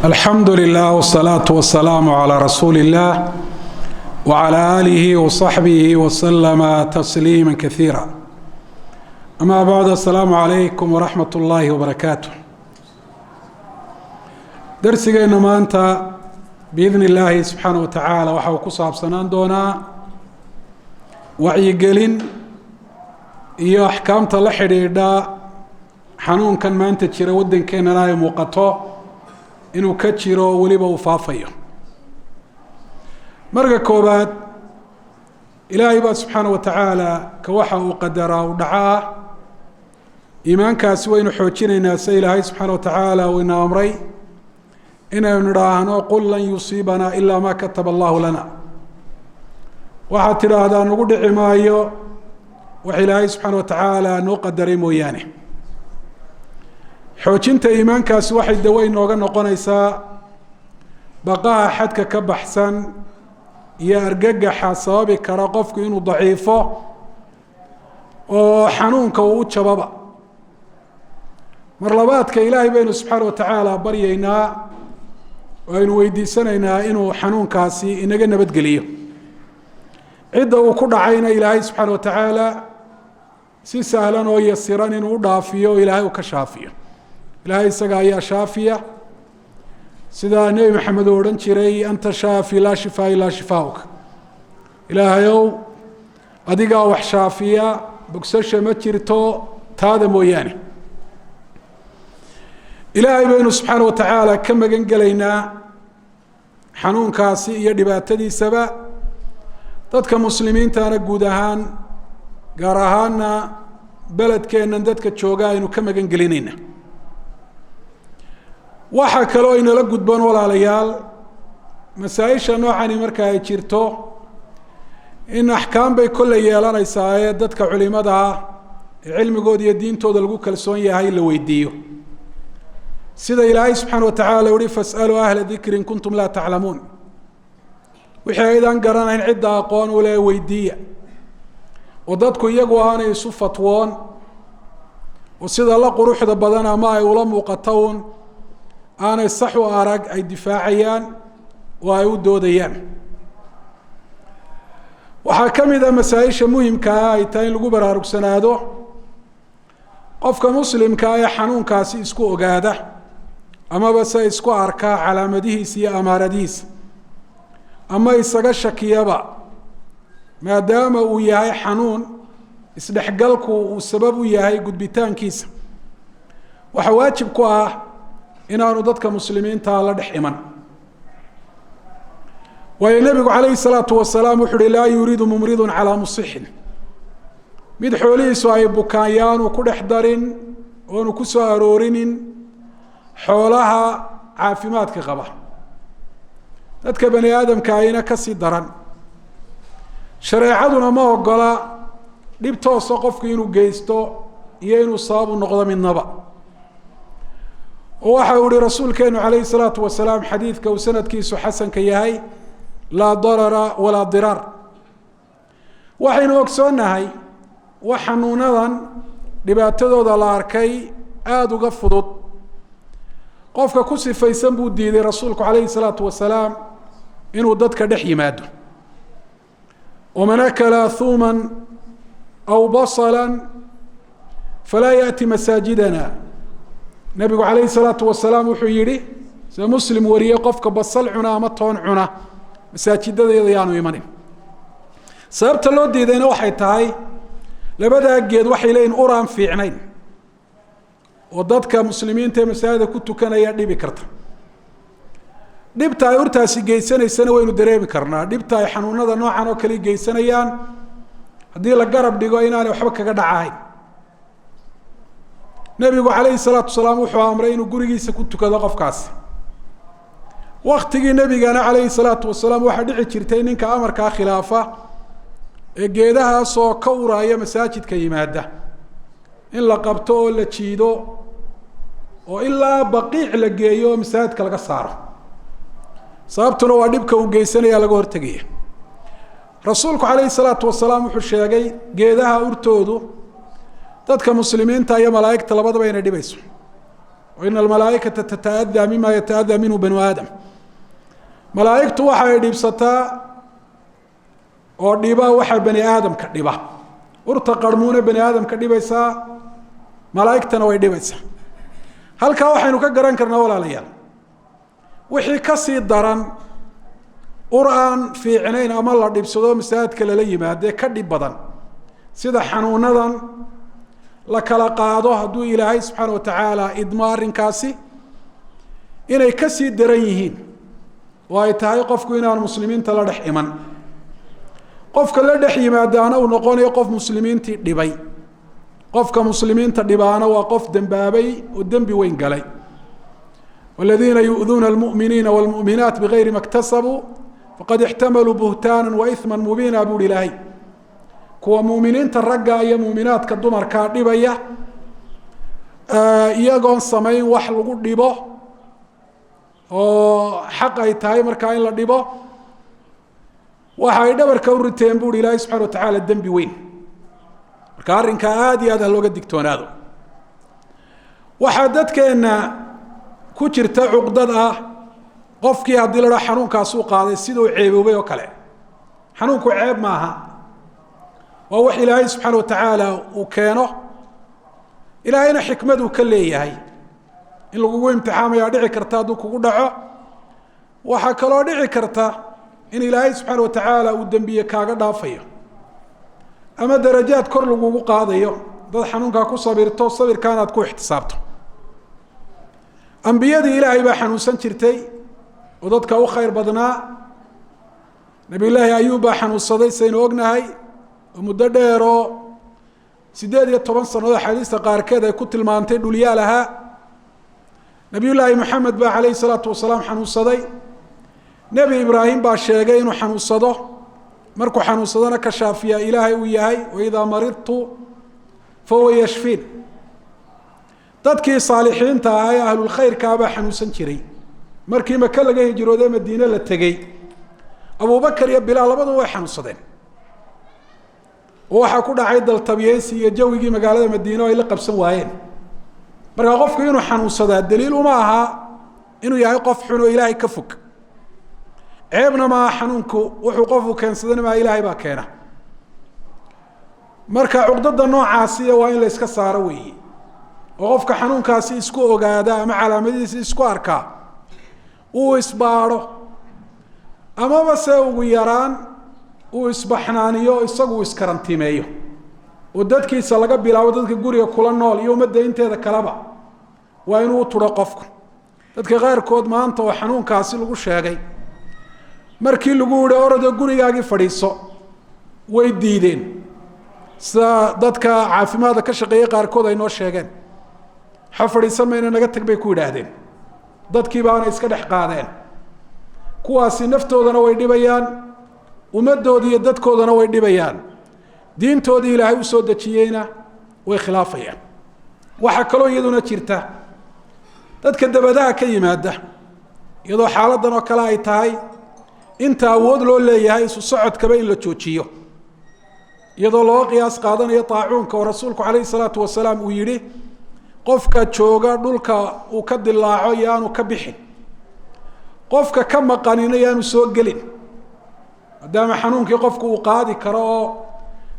الحمد لله والصلاة والسلام على رسول الله وعلى آله وصحبه وسلم تسليما كثيرا. أما بعد، السلام عليكم ورحمة الله وبركاته. درسنا maanta بإذن الله سبحانه وتعالى waxa uu ku saabsanaan doonaa wacyigelin iyo axkaamta la xidhiidha xanuunkan maanta jira waddankeennana ay muuqato inuu ka jiro weliba uu faafayo. marka koobaad, ilaahay baa subxaana wa tacaala ka waxa uu qadaraa u dhacaa iimaankaasi waynu xoojinaynaa se ilaahay subxaana wa tacaala uu ina amray inaynu nidhaahno qul lan yusiibanaa ilaa maa kataba allahu lana. waxaad tidhaahdaa nagu dhici maayo wax ilaahay subxaana wa tacaala noo qadaray mooyaane. xoojinta iimaankaasi waxay dawo inooga noqonaysaa baqaha xadka ka baxsan iyo argagaxa sababi kara qofku inuu daciifo oo xanuunka uu u jababa. mar labaadka ilaahay baynu subxaana wa tacaala baryaynaa oo aynu weydiisanaynaa inuu xanuunkaasi inaga nabadgeliyo. cidda uu ku dhacayna ilaahay subxaana wa tacaala si sahlan oo yasiran inuu u dhaafiyo o ilaahay uu ka shaafiyo. ilaahay isaga ayaa shaafiya, sidaa nebi maxamed uu odhan jiray anta shaafi laa shifaa ilaa shifaauk. ilaahayow adigaa wax shaafiya, bogsasha ma jirto taada mooyaane. ilaahay baynu subxaana wa tacaala ka magan gelaynaa xanuunkaasi iyo dhibaatadiisaba. dadka muslimiintana guud ahaan, gaar ahaana beledkeennan dadka jooga aynu ka magan gelinayna. waxaa kaloo inala gudboon walaalayaal, masaa-isha noocani marka ay jirto in axkaam bay kolley yeelanaysaa ee dadka culimada ah ee cilmigooda iyo diintooda lagu kalsoon yahay la weydiiyo. sida ilaahay subxaana wa tacaala uhi fas'aluu ahla dikri in kuntum laa taclamuun. wixii aydan garanayn cidda aqoon u leh weydiiya, oo dadku iyagu aanay isu fatwoon oo sida la quruxda badan ama ay ula muuqato un aanay sax u arag ay difaacayaan oo ay u doodayaan. waxaa ka mid a masaa-isha muhimkaa ay tahay in lagu baraarugsanaado qofka muslimka ee xanuunkaasi isku ogaada amaba se isku arkaa calaamadihiisa iyo amaaradihiisa, ama isaga shakiyaba, maadaama uu yahay xanuun isdhexgalku uu sabab u yahay gudbitaankiisa, waxaa waajib ku ah inaanu dadka muslimiinta la dhex iman. waayo nebigu calayhi salaatu wasalaam wuxu uhi laa yuriidu mumridun calaa musixin. mid xoolihiisu ay bukaan yaanu ku dhex darin oonu ku soo aroorinin xoolaha caafimaadka qaba. dadka bani aadamka ayna ka sii daran. shareecaduna ma ogola dhib toosa qofku inuu geysto iyo inuu sabab u noqdo midnaba. oo waxa uu ihi rasuulkeenu calayhi salaatu wasalaam xadiidka uu sanadkiisu xasanka yahay laa darara walaa diraar. waxaynu ogsoonnahay wax xanuunadan dhibaatadooda la arkay aada uga fudud qofka ku sifaysan buu diiday rasuulku calayhi salaatu wasalaam inuu dadka dhex yimaado. waman akala thuuman aw basalan falaa yaأti masaajidana. nebigu calayhi salaatu wasalaam wuxuu yidhi, sida muslim wariyey, qofka basal cuna ama toon cuna masaajidadeeda yaanu imanin. sababta loo diidayna waxay tahay labadaa geed waxay leeyihin ur aan fiicnayn oo dadka muslimiinta ee masaajida ku tukanaya dhibi karta. dhibta ay urtaasi geysanaysana waynu dareemi karnaa. dhibta ay xanuunada noocan oo kale geysanayaan haddii la garab dhigo inaanay waxba kaga dhacahayn. nebigu calayhi salaatu wasalaam wuxuu amray inuu gurigiisa ku tukado qofkaasi. waktigii nebigana calayhi salaatu wasalaam waxaa dhici jirtay ninka amarkaa khilaafa ee geedahaasoo ka uraya masaajidka yimaada in la qabto oo la jiido oo ilaa baqiic la geeyo oo masaajidka laga saaro. sababtuna waa dhibka uu geysanaya laga hortegaya. rasuulku calayhi salaatu wasalaam wuxuu sheegay geedaha urtoodu dadka muslimiinta iyo malaa'igta labadaba inay dhibayso. وإن الملائكة تتأذى مما يتأذى منه بنو آدم ملائكة waxay dhibsataa oo dhiba waxa bani aadam ka dhiba urta qarmuuna bani aadam ka dhibaysa malaa'igtana way dhibaysaa halka waxaynu ka garan karnaa walaalayaal wixii ka sii daran qur'aan fiicnayn ama la dhibsado masaajidka la yimaado ka dhib badan sida xanuunadan la kala qaado hadduu ilaahay subxaanahu wa tacaala idmo arrinkaasi inay ka sii daran yihiin oo ay tahay qofku inaan muslimiinta la dhex iman qofka la dhex yimaadaana uu noqonayo qof muslimiintii dhibay qofka muslimiinta dhibaana waa qof dembaabay oo dembi weyn galay والذين يؤذون المؤمنين والمؤمنات بغير ما اكتسبوا فقد احتملوا بهتانا وإثما مبينا بول إلهي كوا مؤمنين ترقى أي مؤمنات كالدمر كاردبية إياقون سمين وحلقوا ديبو حق أي تاي مركاين لديبو وحاي دبر كورتين بول إلهي سبحانه وتعالى الدنب وين كارن كآدي هذا اللوغة الدكتون هذا وحددك أن ku jirta cuqdad ah qofkii hadii la xanuunka soo qaaday sidoo ceeboobay oo kale xanuunku ceeb maaha waa wax ilaahay subxaanahu wa tacaala uu keeno ilaahayna xikmadu ka leeyahay in lagu imtixaamayo dhici karta hadduu kugu dhaco waxa kaloo dhici karta in ilaahay subxaanahu wa tacaala uu dambiye kaaga dhaafayo ama darajaad kor lagugu qaadayo dad xanuunka ku sabirto sabirkaanaad ku ixtisaabto ambiyadii ilaahay baa xanuunsan jirtay oo dadka u khayr badnaa nabiyullaahi ayuub baa xanuunsaday saynu ognahay oo muddo dheer oo 18 sannadood xadiista qaarkeed ay ku tilmaantay dhulyaal ahaa nabiyullaahi maxamed baa calayhi salaatu wasalaam xanuunsaday nebi ibraahim baa sheegay inuu xanuunsado markuu xanuunsadana ka shaafiya ilaahay uu yahay waidaa maridtu fahuwa yashfiin dadkii saalixiinta ah ee ahlul khayrka baa xanuunsan jiray markii maka laga hijrooday madiina la tagay Abu Bakar iyo Bilaal labadu way xanuunsadeen waxa ku dhacay dal tabiyeensi iyo jawigii magaalada Madiina ay la qabsan waayeen marka qofku inuu xanuunsada daliil uma aha inuu yahay qof xun oo Ilaahay ka fog ceebna ma xanuunku wuxuu qofku keensadana ma Ilaahay baa keena marka cuqdada noocaasi waa in la iska saaro weeyii qofka xanuunkaasi isku ogaada ama calaamadihiisa isku arka uu isbaaro ama base ugu yaraan uu isbaxnaaniyo isagu iskarantimeeyo oo dadkiisa laga bilaabo dadka guriga kula nool iyo ummadda inteeda kaleba waa inuu turo qofku dadka qaarkood maanta oo xanuunkaasi lagu sheegay markii lagu yiri orada gurigaagii fadhiiso way diideen sida dadka caafimaadka ka shaqeeya qaarkood ay noo sheegeen xafariisamayna naga tag bay ku yiraahdeen dadkii baana iska dhex qaadeen kuwaasi naftoodana way dhibayaan ummadoodii iyo dadkoodana way dhibayaan diintoodii ilaahay u soo dajiyayna way khilaafayaan waxa kaloo iyaduna jirta dadka dabadaha ka yimaada iyadoo xaaladan oo kale ay tahay inta awood loo leeyahay isu socodkaba in la joojiyo iyadoo loo qiyaas qaadanayo taacuunka oo rasuulku calayhi salaatu wasalaam uu yidhi qofka jooga dhulka uu ka dilaaco yaanu ka bixin qofka ka maqanina yaanu soo gelin maadaama xanuunkii qofku uu qaadi karo oo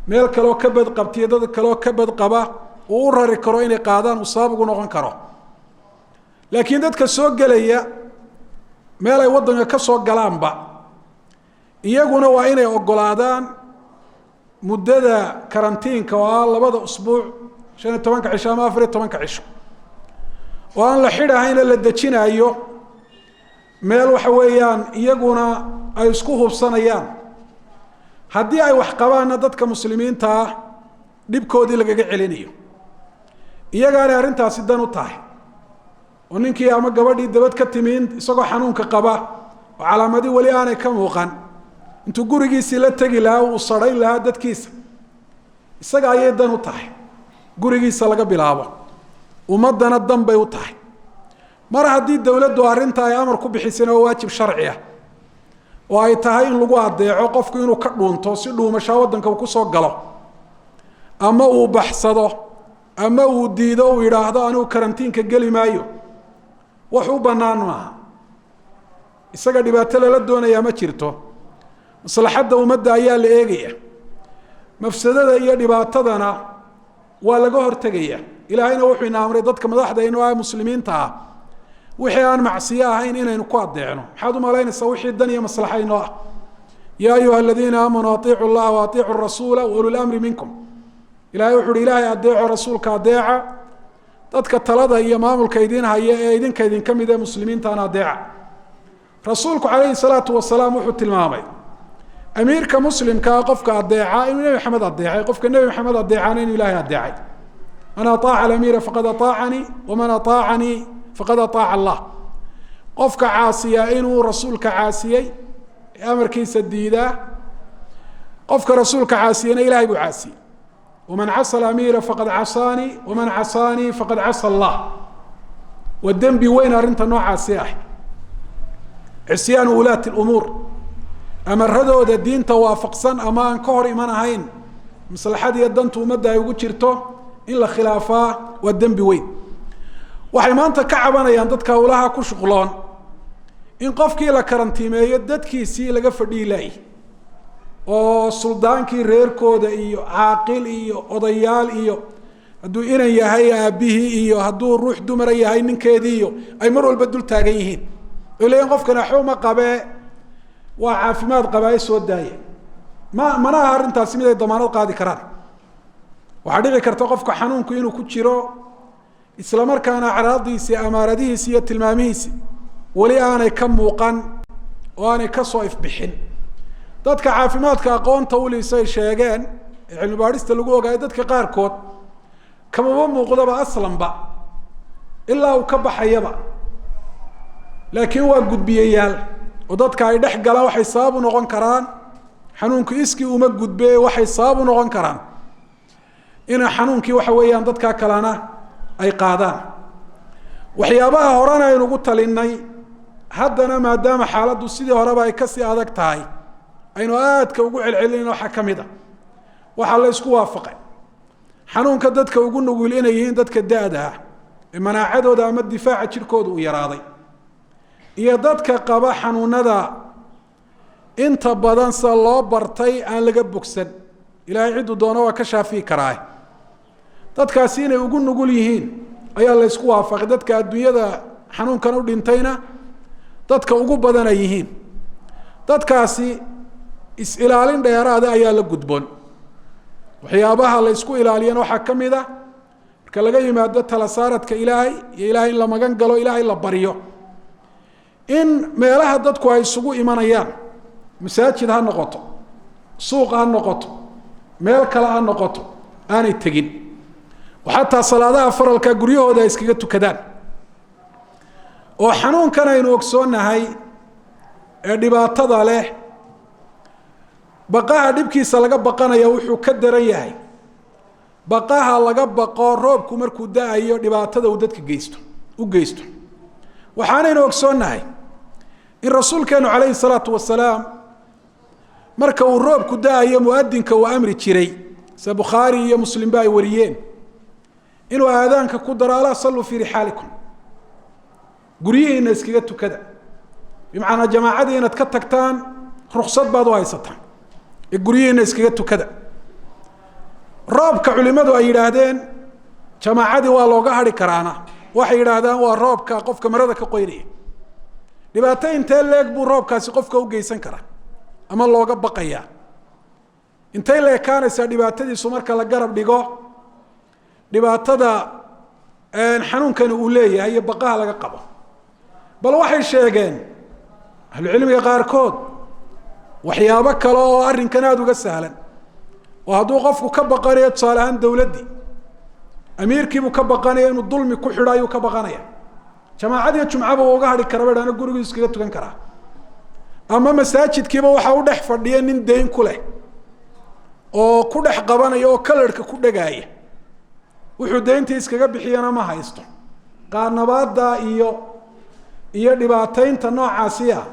meel kaloo ka bad qabtiyo dad kaloo ka bad qaba uu u rari karo inay qaadaan uu sabab ugu noqon karo laakiin dadka soo gelaya meel ay waddanka ka soo galaanba iyaguna waa inay ogolaadaan muddada karantiinka oo ah 2 usbuuc 15 cisho ama 14 cisho oo aan la xidhaayna la dajinayo meel waxa weeyaan iyaguna ay isku hubsanayaan haddii ay wax qabaana dadka muslimiinta ah dhibkoodii lagaga celinayo iyagaana arrintaasi dan u tahay oo ninkii ama gabadhii dabad ka timiin isagoo xanuunka qaba oo calaamadii wali aanay ka muuqan intuu gurigiisii la tagi lahaa uu sarayn lahaa dadkiisa isaga ayay dan u tahay gurigiisa laga bilaabo ummadana dan bay u tahay mar haddii dawladdu arrinta ay amar ku bixisana waa waajib sharci ah oo ay tahay in lagu adeeco qofku inuu ka dhuunto si dhuumasho waddanka ku soo galo ama uu baxsado ama uu diido uu yiraahdo anigu karantiinka gali maayo wax u bannaan maaha isaga dhibaato lala doonayaa ma jirto maslaxadda ummadda ayaa la eegaya mafsadada iyo dhibaatadana waa laga hortegaya ilaahayna wuxuu ina amray dadka madaxda inuu ah muslimiinta ah wixii aan macsiyo ahayn inaynu ku adeecno maxaad u malaynaysaa wixii dan iyo maslaxa inoo ah yaa ayuha aladiina aamanuu atiicu llaha wa atiicu rasuula wa ulul amri minkum ilahay wuxu uhi ilaahay adeeco rasuulka adeeca dadka talada iyo maamulka idin haya ee idinka idinka mid ee muslimiintaana adeeca rasuulku calayhi salaatu wasalaam wuxuu tilmaamay amiirka muslimkaa qofka adeeca inuu nebi maxamed adeecay qofka nebi maxamed adeecana inuu ilaahay adeecay man aaaca alamiira faqad aطaacanii waman aطaacanii faqad aطaaca allah qofka caasiya inuu rasuulka caasiyey amarkiisa diidaa qofka rasuulka caasiyana ilahay buu caasiyey waman casa alamiira faqad casaanii waman casaanii faqad casa allah waa dembi weyn arrinta noocaasi ah cisyaanu ulaati lumuur amaradooda diinta waafaqsan ama aan ka hor iman ahayn maslaxad iyo danta ummadda ay ugu jirto in la khilaafaa waa dembi weyn waxay maanta ka cabanayaan dadka hawlaha ku shuqloon in qofkii la karantiimeeyo dadkiisii laga fadhiyi laayay oo suldaankii reerkooda iyo caaqil iyo odayaal iyo hadduu inan yahay aabbihii iyo hadduu ruux dumara yahay ninkeedii iyo ay mar walba dul taagan yihiin oo leeyiin qofkan waxba ma qabee waa caafimaad qabaaye soo daaya mana aha arrintaasi mid ay damaanad qaadi karaan waxaa dhici karta qofka xanuunku inuu ku jiro isla markaana acraadiisi amaaradihiisi iyo tilmaamihiisi weli aanay ka muuqan oo aanay ka soo ifbixin dadka caafimaadka aqoonta uliisay sheegeen ee cilmi baadhista lagu ogaayo dadka qaarkood kamaba muuqdaba aslanba ilaa uu ka baxayaba laakiin waa gudbiyayaal oo dadka ay dhex galaan waxay sabab u noqon karaan xanuunku iskii uma gudbe waxay sabab u noqon karaan ina xanuunkii waxa weeyaan dadka kalena ay qaadaan waxyaabaha horena aynu ugu talinay haddana maadaama xaaladdu sidii horeba ay kasii adag tahay aynu aadka ugu celcelinayno waxaa ka mid a waxaa la isku waafaqay xanuunka dadka ugu nugul inay yihiin dadka da-da ah ee manaacadooda ama difaaca jirkooda uu yaraaday iyo dadka qaba xanuunada inta badan sida loo bartay aan laga bogsan ilaahay cidduu doono waa ka shaafiyi karaa dadkaasi inay ugu nugul yihiin ayaa la isku waafaqay dadka adduunyada xanuunkan u dhintayna dadka ugu badan ay yihiin dadkaasi is-ilaalin dheeraada ayaa la gudboon waxyaabaha la isku ilaaliyana waxaa ka mid a marka laga yimaado tala saaradka ilaahay iyo ilaahay in la magan galo ilaahay la baryo in meelaha dadku ay isugu imanayaan masaajid ha noqoto suuq ha noqoto meel kale ha noqoto aanay tegin oo xataa salaadaha faralka guryahooda ay iskaga tukadaan oo xanuunkan aynu ogsoonahay ee dhibaatada leh baqaha dhibkiisa laga baqanaya wuxuu ka daran yahay baqaha laga baqo roobku markuu da-ayo dhibaatada uu dadka u geysto waxaanaynu ogsoonahay in rasuulkeenu calayhi salaatu wasalaam marka uu roobku da-ayo muadinka uu amri jiray sida bukhaari iyo muslimba ay wariyeen inuu aadaanka ku daro alaa salluu fii rixaalikum guryihiina iskaga tukada bimacnaa jamaacadii inaad ka tagtaan ruksad baad u haysataan ee guryihiina iskaga tukada roobka culimadu ay yidhaahdeen jamaacadii waa looga hari karaana waxay yidhaahdaan waa roobka qofka marada ka qoynaya dhibaato intee leeg buu roobkaasi qofka u geysan karaa ama looga baqayaa intay la ekaanaysaa dhibaatadiisu marka la garab dhigo dhibaatada xanuunkani uu leeyahay iyo baqaha laga qabo bal waxay sheegeen ahlucilmiga qaarkood waxyaabo kale oo arrinkan aada uga sahlan oo hadduu qofku ka baqanayo tusaale ahaan dowladdii amiirkiibuu ka baqanaya inuu dulmi ku xidho ayuu ka baqanaya jamaacadiiyo jumcaba uga hari kara badhaana gurigii iskaga tukan karaa ama masaajidkiiba waxaa u dhex fadhiya nin dayn ku leh oo ku dhex qabanaya oo kalarhka ku dhagaaya wuxuu dayntii iskaga bixiyana ma haysto qaarnabaada iyo dhibaataynta noocaasi ah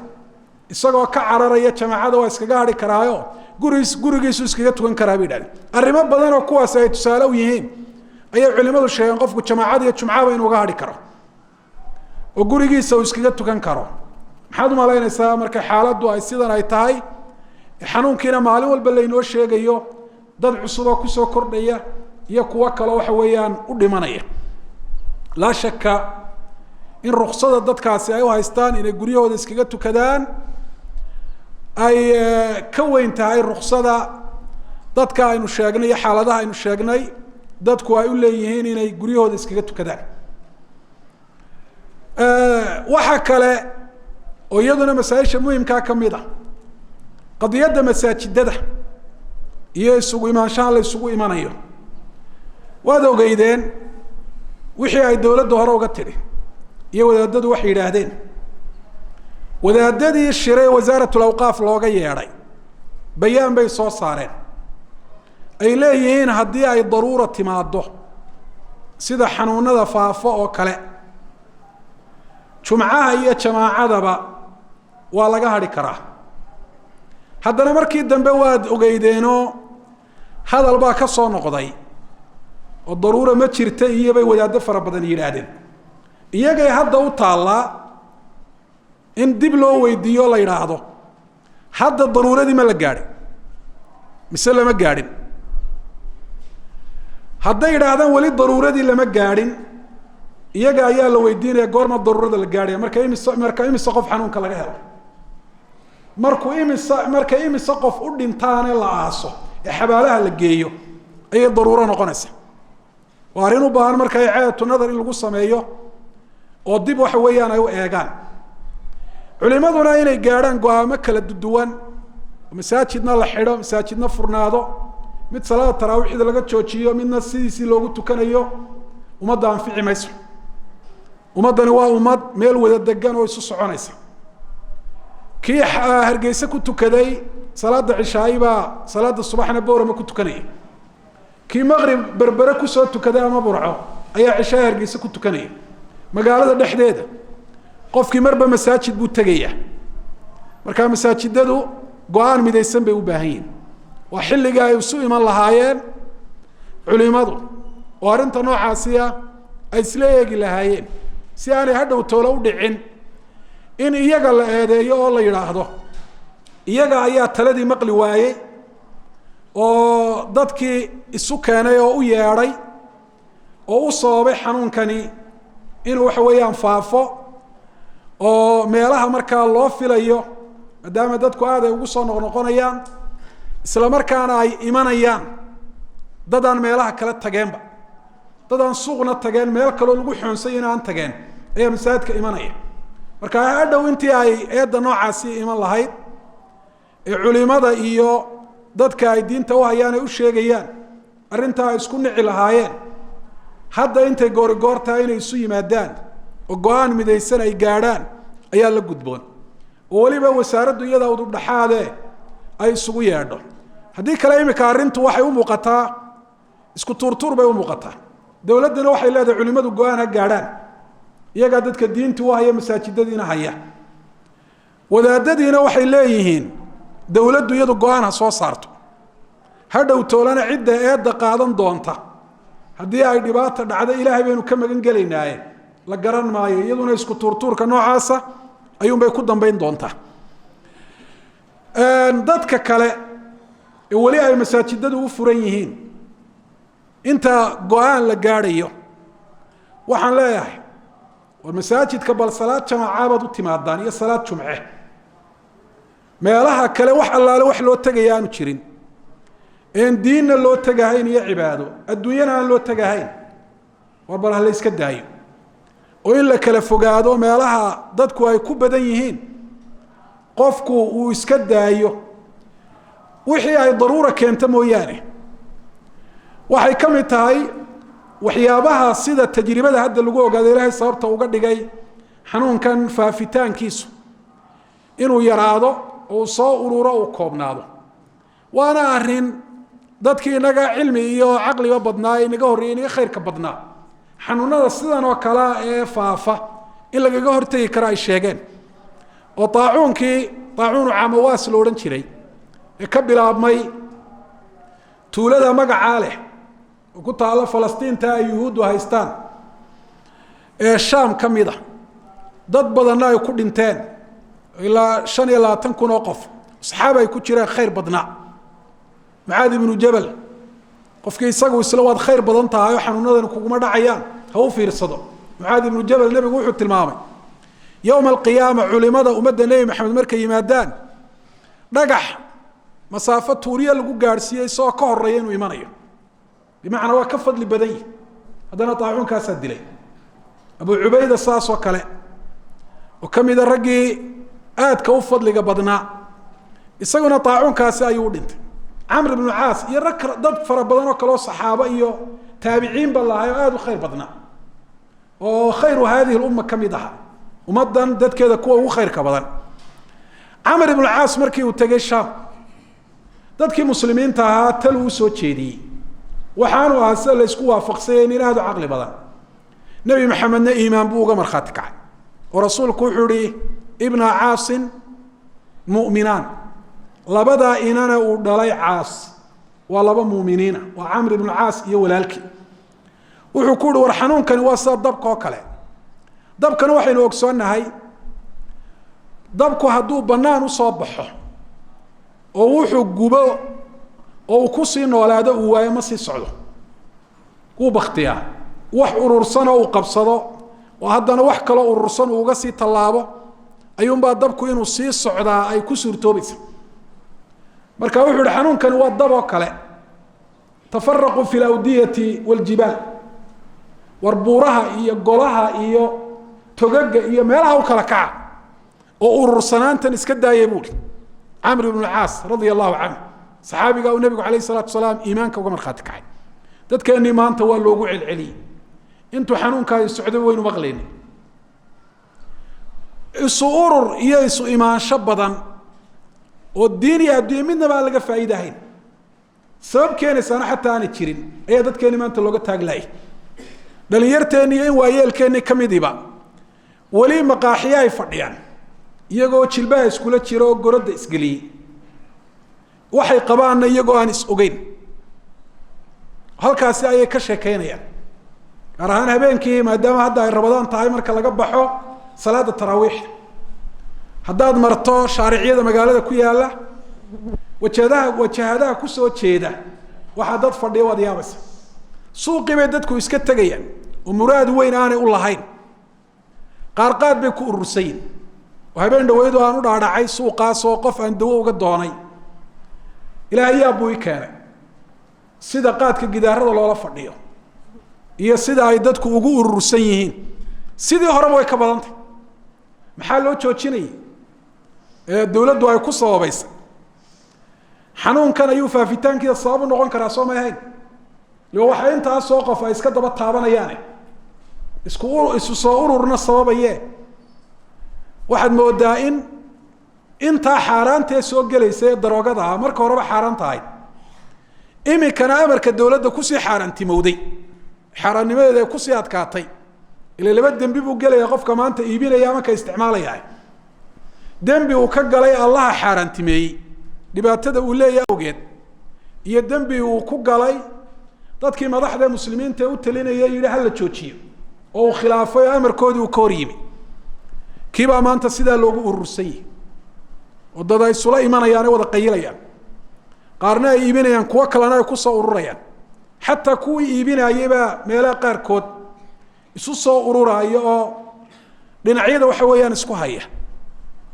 isagoo ka cararaya jamaacada waa iskaga hari karaayo gurigiisu iskaga tukan karaa bay yidhahdeen arrimo badan oo kuwaas ay tusaale u yihiin ayay culimadu sheegeen qofku jamaacada iyo jumcaba inuu uga hari karo oo gurigiisa uu iskaga tukan karo maxaad u malaynaysaa marka xaaladdu ay sidan ay tahay xanuunkiina maalin walba laynoo sheegayo dad cusub oo kusoo kordhaya iyo kuwa kale waxa weeyaan u dhimanaya laa shaka in ruksada dadkaasi ay u haystaan inay guryahooda iskaga tukadaan ay ka weyn tahay ruksada dadka aynu sheegnay iyo xaaladaha aynu sheegnay dadku ay u leeyihiin inay guryahooda iskaga tukadaan waxa kale oo iyaduna masaa'isha muhimkaa ka mid ah qadiyadda masaajidada iyo isugu imaanshaha la isugu imanayo waad ogeydeen wixii ay dowladda hore uga tidhi iyo wadaadadu waxay yidhaahdeen wadaadadii shiray wasaaratul awqaaf looga yeedhay bayaan bay soo saareen ay leeyihiin haddii ay daruura timaado sida xanuunada faafo oo kale jumcaha iyo jamaacadaba waa laga hadhi karaa haddana markii dambe waad ogeydeenoo hadal baa ka soo noqday oo daruura ma jirta iyo bay wadaado fara badan yidhaahdeen iyagay hadda u taallaa in dib loo weydiiyo la yidhaahdo hadda daruuradii ma la gaadhin mise lama gaadhin hadday yidhaahdaan weli daruuradii lama gaadhin iyaga ayaa la weydiinaya goorma daruurada la gaadhaya marka imise qof xanuunka laga helo marka imise qof u dhintaane la aaso ee xabaalaha la geeyo ayay daruuro noqonaysa waa arrin u baahan marka icaadatu nadar in lagu sameeyo oo dib waxa weeyaan ay u eegaan culimaduna inay gaadhaan go-aamo kala duwan masaajidna la xidho masaajidna furnaado mid salaada taraawiixda laga joojiyo midna sidiisii loogu tukanayo ummadda anfici mayso ummaddani waa ummad meel wada degan oo isu soconaysa kii hargeysa ku tukaday salaada cishaayi baa salaada subaxna boorama ku tukanaya kii maqrib berbere kusoo tukaday ama burco ayaa cishaayi hargeysa ku tukanaya magaalada dhexdeeda qofkii marba masaajid buu tegaya marka masaajidadu go-aan midaysan bay u baahan yihiin waa xilliga ay isu iman lahaayeen culimadu oo arrinta noocaasi ah ay isla eegi lahaayeen si aanay hadhow toolo u dhicin in iyaga la eedeeyo oo la yidhaahdo iyaga ayaa taladii maqli waayey oo dadkii isu keenay oo u yeedhay oo u sababay xanuunkani inuu waxa weeyaan faafo oo meelaha markaa loo filayo maadaama dadku aad ay ugu soo noqnoqonayaan isla markaana ay imanayaan dadaan meelaha kale tageenba dadaan suuqna tageen meel kaloo lagu xoonsay inaan tageen ayaa masaajidka imanaya marka hadhow intii ay eedda noocaasi iman lahayd ee culimada iyo dadka ay diinta u hayaan ay u sheegayaan arrintaa ay isku nici lahaayeen hadda intay goorigoor tahay inay isu yimaadaan oo go-aan midaysan ay gaadhaan ayaa la gudboon oo weliba wasaaraddu iyadaa udubdhaxaade ay isugu yeedho haddii kale imika arrintu waxay u muuqataa isku tuurtuur bay u muuqataa dowladdana waxay leedahay culimadu go-aan ha gaadhaan iyagaa dadka diinta u haya masaajidadiina haya wadaadadiina waxay leeyihiin dowladdu iyadu go-aan ha soo saarto hadhow toolana cidda eedda qaadan doonta haddii ay dhibaata dhacdo ilaahay baynu ka magan gelaynaaye la garan maayo iyaduna isku tuurtuurka noocaasa ayuunbay ku dambayn doontaa dadka kale ee weli ay masaajidadu u furan yihiin inta go-aan la gaadhayo waxaan leeyahay war masaajidka bal salaad jamaacabaad u timaadaan iyo salaad jumce meelaha kale wax allaale wax loo tegaya aanu jirin een diinna loo tegahayn iyo cibaado adduunyana aan loo tegahayn war bal ha la iska daayo oo in la kala fogaado meelaha dadku ay ku badan yihiin qofku uu iska daayo wixii ay daruura keento mooyaane waxay ka mid tahay waxyaabaha sida tajribada hadda lagu ogaado ilaahay sababta uga dhigay xanuunkan faafitaankiisu inuu yaraado oo soo ururo uu koobnaado waana arrin dadkii inaga cilmi iyo caqliba badnaa inaga horreeyay inaga khayrka badnaa xanuunada sidan oo kale ee faafa in lagaga hortagi karo ay sheegeen oo taacuunkii taacuunu camawaas la odhan jiray ee ka bilaabmay tuulada magacaa leh oo ku taalla falastiinta ay yuhuuddu haystaan ee shaam ka mid ah dad badanna ay ku dhinteen ilaa 25 kun oo qof saxaaba ay ku jireen khayr badnaa Mucaad ibn Jabal qofkii isagu isla wad khayr badan tahay xanuunadan kuguma dhacayaan ha u fiirsado Mucaad ibn Jabal nabigu wuxuu tilmaamay yawm al-qiyaama culimada ummadda Nabi Maxamed markay yimaadaan dhagax masaafo tuuriya lagu gaarsiiyay soo ka horeeyay inuu imanayo bimaana waa ka fadli badan yahay hadana taaxunkaas dilay Abu Ubayda saas oo kale oo kamida ragii aadka u fadliga badnaa isaguna taaxunkaas ayuu dhintay Amr ibn Aas iyo rag dad fara badan oo kale saxaaba iyo taabiciin ballaahay aad u khayr badnaa oo khayru hadhihi umma kamidaha ummadan dadkeeda kuwa ugu khayrka badan Amr ibn Aas markii uu tagay Shaam dadkii muslimiinta ahaa tal uu soo jeediyay waxaanu aasay la isku waafaqsay in ilaahdu aqli badan nabi maxamedna iimaan buu uga marxaati kacay oo rasuulku wuxuu yiri ibn Aas mu'minan labada inana uu dhalay Aas waa laba muuminiina waa Amr ibn Aas iyo walaalkii wuxuu ku yiri war xanuunkani waa sida dabka oo kale dabkana waxaynu ogsoonahay dabku hadduu banaan u soo baxo oo wuxuu gubo oo ku sii noolaado uu waayo ma sii socdo ku bakhtiya wax urursan oo qabsado oo haddana wax kale urursan uu uga sii talaabo ayuun baa dabku inuu sii socdaa ay ku suurtoobaysa marka wuxuu xanuunkan waa dab oo kale tafarraqu fil awdiyati wal jibal warbuuraha iyo golaha iyo togaga iyo meelaha u kala kaca oo urursanaantan iska daayay buul Amr ibn Aas radiyallahu anhu saxaabiga oo nabiga kaleey salaatu salaam iimaanka uga marxaati kacay dadkeeni maanta waa loogu celceliyay intu xanuunka ay socdo waynu maqleen isu urur iyo isu imaansho badan oo diin iyo adduunyo midna baa laga faa'iidahayn sabab keenaysa xataa aan jirin ayaa dadkeeni maanta looga taaglay dhalinyarteeni in waayeelkeeni kamidiba wali maqaaxiya ay fadhiyaan iyagoo jilbaha iskula jiro oo goradda isgaliyay waxay qabaan iyagoo aan is ogeyn halkaas ay ka sheekeynayaan arahan habeenkii maadaama hadda ay rabadaan tahay marka laga baxo salaada taraawiix haddaad marto shaariiciyada magaalada ku yaala wajahadaha ku soo jeeda waxa dad fadhiya wad yaabaysa suuqii bay dadku iska tagayaan oo muraad weyn aanay u lahayn qaarqaad bay ku urursayin oo habeen dhaweedo aan u dhaadhacay suuqaas oo qof aan dawo uga doonay ilaahay yaa buu keenay sida qaadka gidaarada loola fadhiyo iyo sida ay dadku ugu urursan yihiin sidii hore way ka badantay maxaa loo joojinay dawladdu ay ku sababaysa xanuunkan ayuu faafitaankiisa sabab noqon karaa soo ma ahayn loo waxa inta soo qof ay iska daba taabanayaan isu soo ururna sababaye waxaad moodaa in inta xaaraanta soo galaysa daroogada marka horeba xaaraan tahay imikana amarka dawladda ku sii xaaraantimowday xaaraanimadeeda ku sii adkaatay ila laba dambi buu galaya qofka maanta iibinaya ama ka isticmaalaya dambi uu ka galay Allah xaaraantimeeyay dhibaatada uu leeyahay ogeed iyo dambi uu ku galay dadkii madaxda muslimiinta u talinayay yiri hal la joojiyo oo khilaafay amarkoodii uu kooriyay kiiba maanta sida loogu urursay wadada ay sula imanayaan wada qayilayaan qaarna ay iibinayaan kuwa kalena ay ku soo ururayaan hatta kuwii iibinayaba meelaha qaar kood isu soo ururayo oo dhinacyada waxa weeyaan isku haya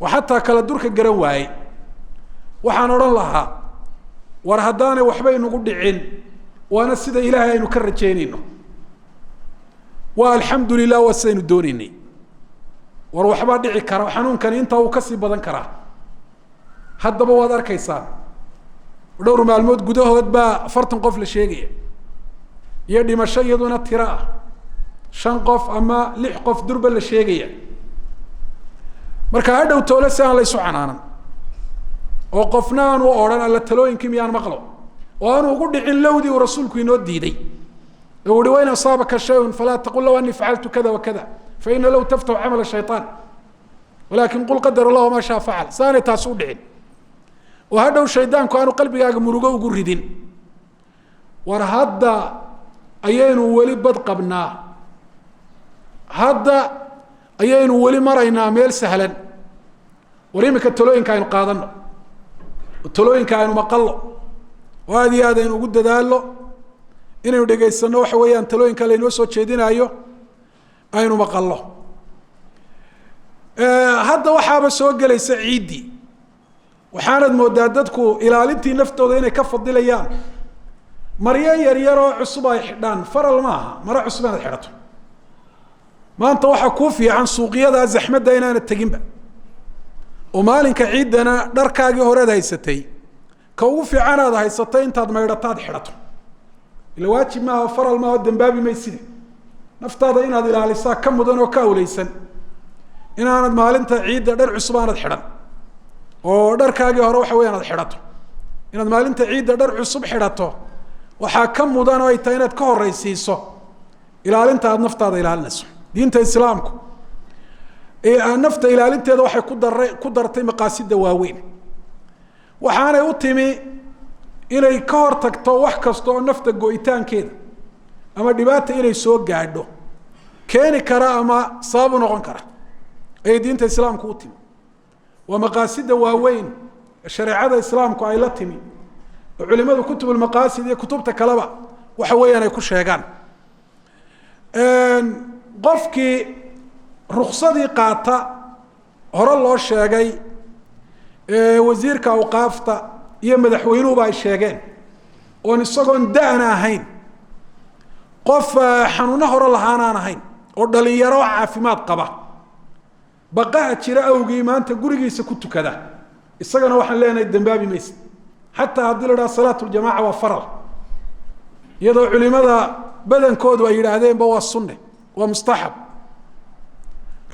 oo hatta kala durka garan waayay waxaan oran lahaa war hadaana waxba inagu dhicin waana sida ilaahay aynu ka rajeynayno wa alxamdulillah wasaynu dooninay war waxba dhici kara xanuunkan inta uu ka sii badan kara haddaba waad arkaysaa dhowr maalmood gudahood baa 40 qof la sheegay iyo dhimasho iyaduna tira 5 qof ama 6 qof durba la sheegay marka hadhow toole saan la isu canaanan oo qofnaan oo oran alla talooyinkii miyaan maqlo oo aan ugu dhicin lowdii uu rasuulku inoo diiday oo wadi wayna saabaka shay'un fala taqul law anni fa'altu kada wa kada fa inna law taftahu 'amal ash-shaytan walakin qul qadara Allah ma shaa fa'al saani taasu dhicin oo hadhow shaydaanku aanu qalbigaaga murugo ugu ridin war hadda ayaynu wali bad qabnaa hadda ayaynu weli maraynaa meel sahlan war imika talooyinka aynu qaadano talooyinka aynu maqallo oo aad iyo aad aynu ugu dadaallo inaynu dhegaysano waxa weeyaan talooyinka laynoo soo jeedinayo aynu maqallo hadda waxaaba soo gelaysa ciiddii waxaanad moodaa dadku ilaalintii naftooda inay ka fadilayaan maryo yaryaroo cusub ay xidhaan faral maaha maro cusub inaad xidhato maanta waxaa kuu fiican suuqyada zaxmadda inaanad teginba oo maalinka ciiddana dharkaagii horead haysatay ka ugu fiican aad haysatay intaad maydhataad xidhato ila waajib maaha faral maaha dambaabi mayside naftaada inaad ilaalisaa ka mudan oo ka awleysan inaanad maalinta ciidda dhar cusub aanad xidhan oo dharkaagii hore waxa weya inaad xidhato inaad maalinta ciidda dhar cusub xidhato waxaa ka mudan oo ay tahay inaad ka horeysiiso ilaalinta aada naftaada ilaalinayso diinta islaamku nafta ilaalinteeda waxay ku dartay maqaasida waaweyn waxaanay u timi inay ka hor tagto wax kasta oo nafta go-itaankeeda ama dhibaata inay soo gaadho keeni kara ama sabab u noqon kara ayay diinta islaamku u timi waa maqaasida waaweyn shareecada islaamku ay la timi oo culimadu kutubulmaqaasid iyo kutubta kaleba waxa weeyaan ay ku sheegaan qofkii ruksadii qaata hore loo sheegay wasiirka awqaafta iyo madaxweynuhuba ay sheegeen oon isagoon da-na ahayn qof xanuuno hore lahaanaan ahayn oo dhalinyaro caafimaad qaba baqaha jira awgii maanta gurigiisa ku tukada isagana waxaan leenahay dambaabi maysa xataa haddii la dhaha salaatu ljamaca waa faral iyadoo culimada badankoodu ay yidhaahdeenba waa sunne waa mustaxab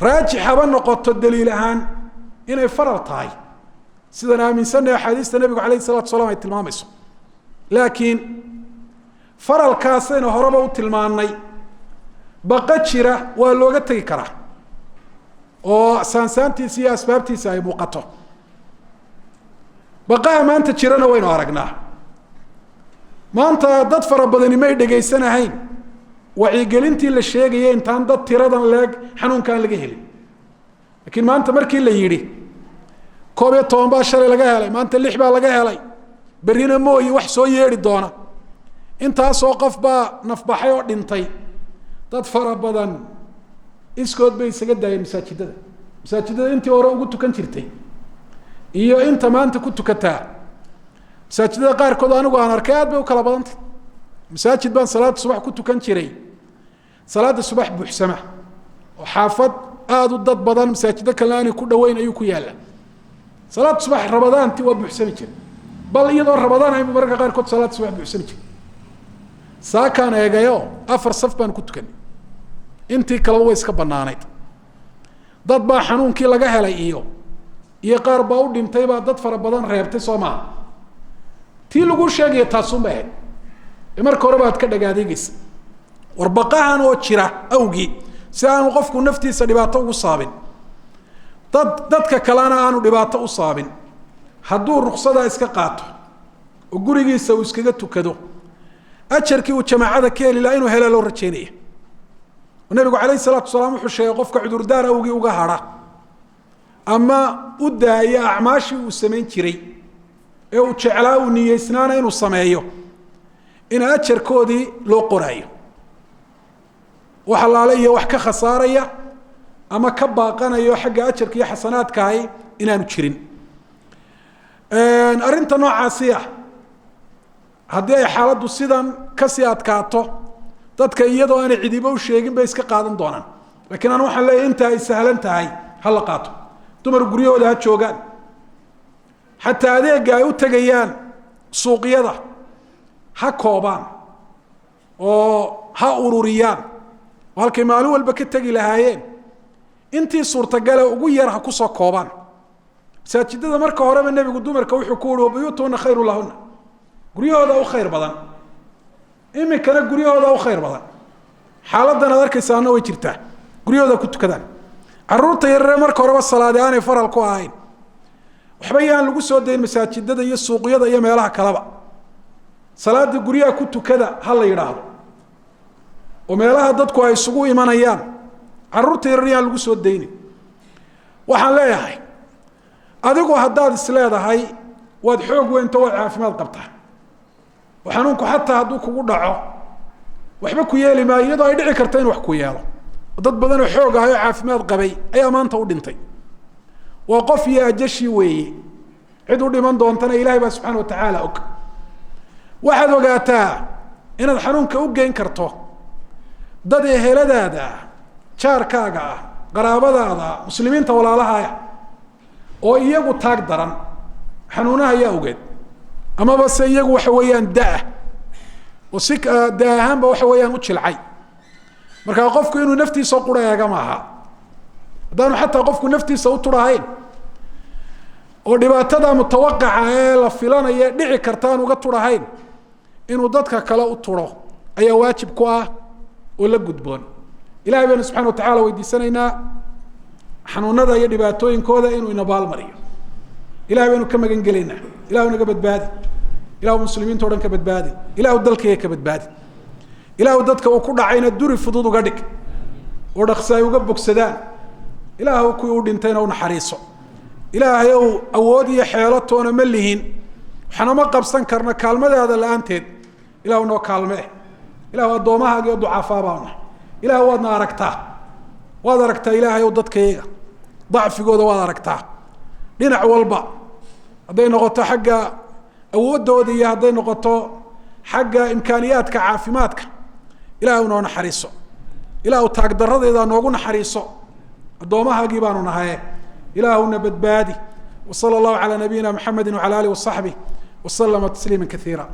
raajix haba noqoto daliil ahaan inay faral tahay sidaan aaminsannahay axaadiista nebigu calayhi salatu wasalaam ay tilmaamayso laakiin faralkaasayna horeba u tilmaannay baqa jira waa looga tegi karaa oo saansaantiisa iyo asbaabtiisa ay muuqato baqaha maanta jirana waynu aragnaa maanta dad fara badani may dhegaysanahayn wacyigelintii la sheegaya intaan dad tiradan leeg xanuunkaan laga helin laakiin maanta markii la yidhi 11 baa shalay laga helay maanta 6 baa laga helay berrina mooyi wax soo yeedhi doona intaasoo qof baa nafbaxay oo dhintay dad fara badan iskood bay isaga daayeen masaajidada intii hore ugu tukan jirtay iyo inta maanta ku tukataa masaajidada qaarkood anigu aan arkay aad bay u kala badantay masaajid baan salaada subax ku tukan jiray salaada subax buuxsama oo xaafad aad u dad badan masaajidda kale aan ku dhaweyn ayuu ku yaala salaada subax rabadaanti waa buuxsami jiray bal iyadoo rabadaan ay marka qaarkood salaada subax buuxsami jiray saakaan eegayo 4 saf baan ku tukanay intii kale way iska banaanayd dad baa xanuunkii laga helay iyo qaar baa u dhintay baa dad fara badan reebtay Soomaa tii lagu sheegay taasoo ma ahayd marka hore baad ka dhagaadeegaysa war baqahan oo jira awgi si aanu qofku naftiisa dhibaato ugu saabin dadka kalena aanu dhibaato u saabin hadduu ruqsada iska qaato oo gurigiisa uu iskaga tukado ajarkii uu jamaacada ka heli lahaa inuu helo loo rajeynaya nabigu calayhi salaatu wasalaam wuxuu sheegay qofka cudurdaar awgii uga hadha ama u daaya acmaashii uu samayn jiray ee uu jeclaa uu niyeysnaana inuu sameeyo in ajarkoodii loo qoraayo wax allaale iyo wax ka khasaaraya ama ka baaqanayo xagga ajarka iyo xasanaadkaahi inaanu jirin arrinta noocaasi ah haddii ay xaaladdu sidan kasii adkaato dadka iyadoo aanay cidibo u sheegin bay iska qaadan doonaan laakiin aan waxaan leeyahay inta ay sahlan tahay ha la qaato dumar guryahooda ha joogaan xataa adeega ay u tegayaan suuqyada ha koobaan oo ha ururiyaan oo halkay maalin walba ka tegi lahaayeen intii suurtagale ugu yar ha kusoo koobaan masaajidada marka horeba nebigu dumarka wuxuu ku yihi buyuutuhunna khayru lahunna guryahooda u khayr badan iminkana guryahooda u khayr badan xaaladan aad arkaysaana way jirtaa guryahooda ku tukadaan caruurta yarare marka horeba salaade aanay faral ku ahayn waxba yaan lagu soo dayin masaajidada iyo suuqyada iyo meelaha kaleba salaada guryaha ku tukada ha la yidhaahdo oo meelaha dadku ay isugu imanayaan carruurta yaryaan lagu soo daynin waxaan leeyahay adigu haddaad isleedahay waad xoog weynto waad caafimaad qabtaa oo xanuunku xataa hadduu kugu dhaco waxba ku yeeli maayo iyadoo ay dhici karta in wax ku yeelo dad badan oo xoog ah oo caafimaad qabay ayaa maanta u dhintay waa qof iyo ajashi weeye cid u dhiman doontana ilaahay baa subxaana watacaala og waxaad ogaataa inaad xanuunka u geyn karto dad eheladaada jaarkaaga ah qaraabadaada muslimiinta walaalahaaya oo iyagu taag daran xanuunaha ayaa ogeed amaba se iyagu waxa weeyaan da-ah oo si da ahaanba waxa weeyaan u jilcay markaa qofku inuu naftiisa qura eega maaha haddaanu xataa qofku naftiisa u turahayn oo dhibaatada mutawaqaca ee la filanaya dhici karta aan uga turahayn inuu dadka kale u turo ayaa waajib ku ah oo la gudboon ilahay baynu subxana watacaala weydiisanaynaa xanuunada iyo dhibaatooyinkooda inuu inabaal mariyo ilahay baynu ka magan gelaynaa ilahu naga badbaadi ilahu muslimiinta o dhan ka badbaadi ilahu dalkayga ka badbaadi ilahu dadka uu ku dhacayna duri fudud uga dhig oo dhaqsi ay uga bogsadaan ilaahu kuwii u dhintayna u naxariiso ilaahay ow awood iyo xeelo toona ma lihin waxaana ma qabsan karna kaalmadaada la-aanteed ilahu noo kaalmee ilahu addoommahaaga iyo ducafaa baana ilahu waadna aragtaa waad aragtaa ilaahay ow dadkayga dacfigooda waad aragtaa dhinac walba hadday noqoto xagga awoodooda iyo hadday noqoto xagga imkaaniyaadka caafimaadka ilaahu noo naxariiso ilaahu taagdaradeeda noogu naxariiso addoomahaagii baanu nahaye ilaahuna badbaadi وصلى الله على نبينا محمد وعلى آله وصحبه وسلم تسليما كثيرا